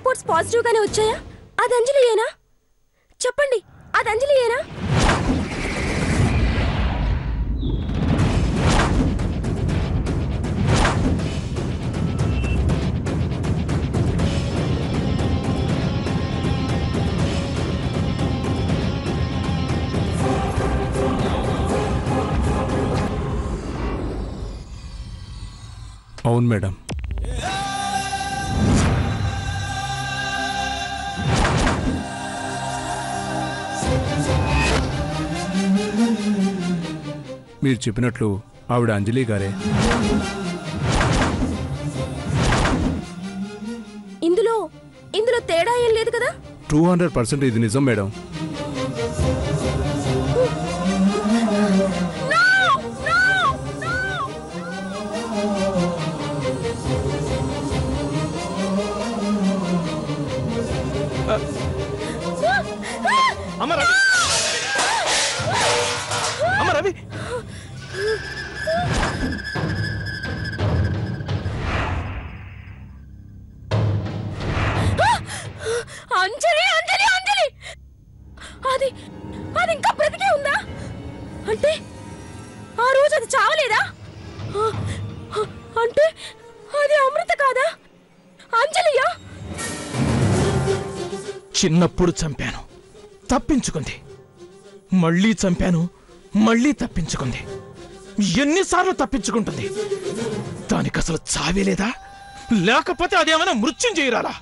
Reports positive గానే వచ్చాయా? అది అంజలియేనా? చెప్పండి, అది అంజలియేనా? అవును మేడం. మీరు చెప్పినట్లు ఆవిడ అంజలి గారే. ఇందులో తేడా ఏం లేదు కదా? 200% ఇది నిజం మేడం. రవి, అంజలి అంజలి అంజలి అది అది ఇంకా బ్రతికే ఉందా? అంటే ఆ రోజు అది చావలేదా? అంటే అది అమృత కాదా? అంజలియా? చిన్నప్పుడు చంపాను, తప్పించుకుంది. మళ్ళీ చంపాను, మళ్ళీ తప్పించుకుంది. ఎన్నిసార్లు తప్పించుకుంటుంది? దానికి అసలు చావే లేదా? లేకపోతే అదేమైనా మృత్యుంజయురాలా?